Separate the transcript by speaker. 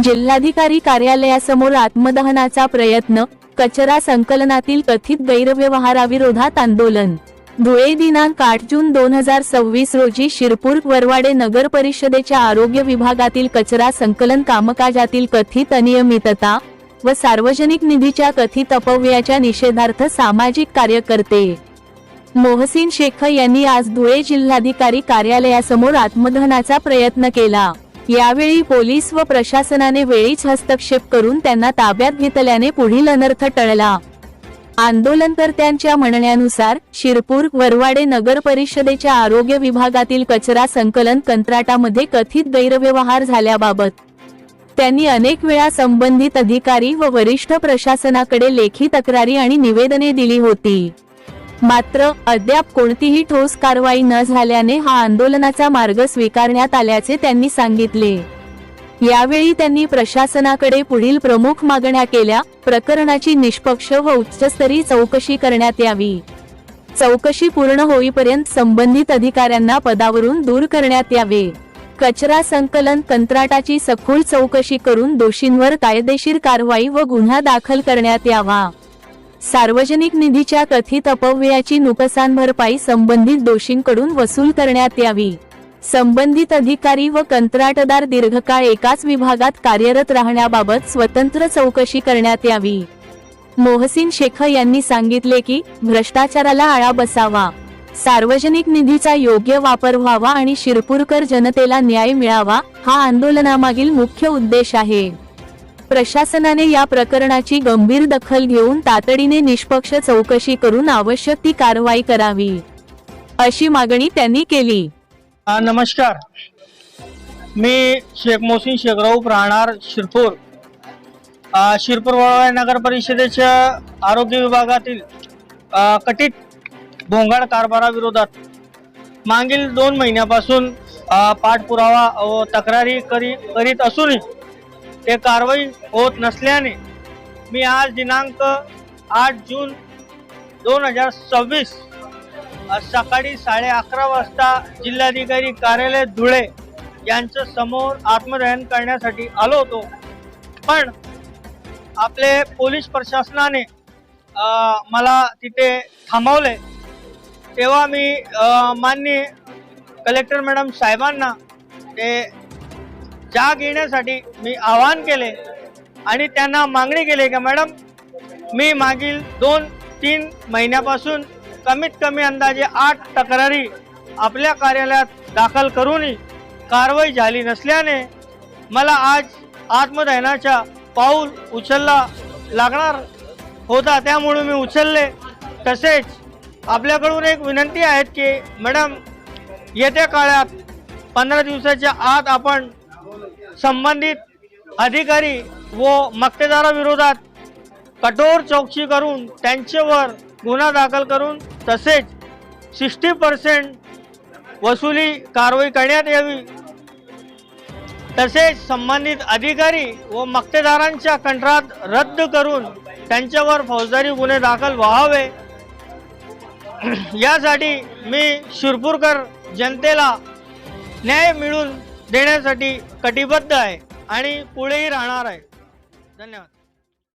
Speaker 1: जिल्हाधिकारी कार्यालयासमोर आत्मदहनाचा प्रयत्न, कचरा संकलनातील कथित गैरव्यवहाराविरोधात आंदोलन। धुळे दिनांक 8 जून 2026 रोजी शिरपूर वरवाडे नगर परिषदेच्या आरोग्य विभागातील कचरा संकलन कामकाजातील कथित अनियमितता व सार्वजनिक निधीच्या कथित अपव्ययाच्या निषेधार्थ सामाजिक कार्यकर्ते मोहसिन शेख यांनी आज धुळे जिल्हाधिकारी कार्यालयासमोर आत्मदहनाचा प्रयत्न केला। यावेळी पोलीस व प्रशासनाने वेळीच हस्तक्षेप करून त्यांना ताब्यात घेतल्याने पुढील अनर्थ टळला। आंदोलनकर्त्यांच्या म्हणण्यानुसार शिरपूर वरवाडे नगर परिषदेच्या आरोग्य विभागातील कचरा संकलन कंत्राटामध्ये कथित गैरव्यवहार झाल्याबाबत त्यांनी अनेक वेळा संबंधित अधिकारी व वरिष्ठ प्रशासनाकडे लेखी तक्रारी आणि निवेदने दिली होती, मात्र अद्याप कोणतीही ठोस कारवाई न झाल्याने हा आंदोलनाचा मार्ग स्वीकारण्यात आल्याचे त्यांनी सांगितले। यावेळी त्यांनी प्रशासनाकडे पुढील प्रमुख मागण्या केल्या। प्रकरणाची निष्पक्ष व उच्चस्तरीय चौकशी करण्यात यावी। चौकशी पूर्ण होईपर्यंत संबंधित अधिकाऱ्यांना पदावरून दूर करण्यात यावे। कचरा संकलन कंत्राटाची सखोल चौकशी करून दोषींवर कायदेशीर कारवाई व गुन्हा दाखल करण्यात यावा। सार्वजनिक निधीच्या कथित अपव्ययाची नुकसान भरपाई संबंधित दोषींकडून वसूल करण्यात यावी। संबंधित अधिकारी व कंत्राटदार दीर्घकाळ एकाच विभागात कार्यरत राहण्याबाबत स्वतंत्र चौकशी करण्यात यावी। मोहसिन शेख यांनी सांगितले की भ्रष्टाचाराला आळा बसावा, सार्वजनिक निधीचा योग्य वापर व्हावा आणि शिरपूरकर जनतेला न्याय मिळावा हा आंदोलनामागील मुख्य उद्देश आहे। प्रशासनाने या प्रकरणाची गंभीर दखल घेऊन तातडीने निष्पक्ष चौकशी करून आवश्यक ती कारवाई करावी, अशी मागणी त्यांनी केली।
Speaker 2: नमस्कार, मी शेख मोहसिन शेख राऊत, राहणार शिरपूर। शिरपूर वरवाडे नगर परिषदेच्या आरोग्य विभागातील कथित भोंगाळ कारभाराविरोधात मागील 2 महिन्यापासून पाठपुरावा व तक्रारी करीत असूनही ते कारवाई होत नसल्याने मी आज दिनांक 8 जून 2026 सकाळी 11:30 वाजता जिल्हाधिकारी कार्यालय धुळे यांच्या समोर आत्मदहन करण्यासाठी आलो होतो, पण आपले पोलीस प्रशासनाने मला तिथे थांबवले। तेव्हा मी माननीय कलेक्टर मॅडम साहेबांना ते जाग येण्यासाठी मी आवाहन केले आणि त्यांना मागणी केली की मॅडम, मी मागील 2-3 महिन्यापासून कमीत कमी अंदाजे 8 तक्रारी आपल्या कार्यालयात दाखल करूनही कारवाई झाली नसल्याने मला आज आत्मदहनाचा पाऊल उचलला लागणार होता, त्यामुळे मी उचलले। तसेच आपल्याकडून एक विनंती आहे की मॅडम, येत्या काळात 15 दिवसाच्या आत आपण संबंधित अधिकारी व मक्तेदाराविरोधात कठोर चौकशी करून त्यांच्यावर गुन्हा दाखल करून तसेच 60% वसुली कारवाई करण्यात यावी। तसेच संबंधित अधिकारी व मक्तेदारांच्या कंत्राट रद्द करून त्यांच्यावर फौजदारी गुन्हे दाखल व्हावे, यासाठी मी शिरपूरकर जनतेला न्याय मिळवून देण्यासाठी कटिबद्ध आहे आणि पुढेही राहणार आहे। धन्यवाद।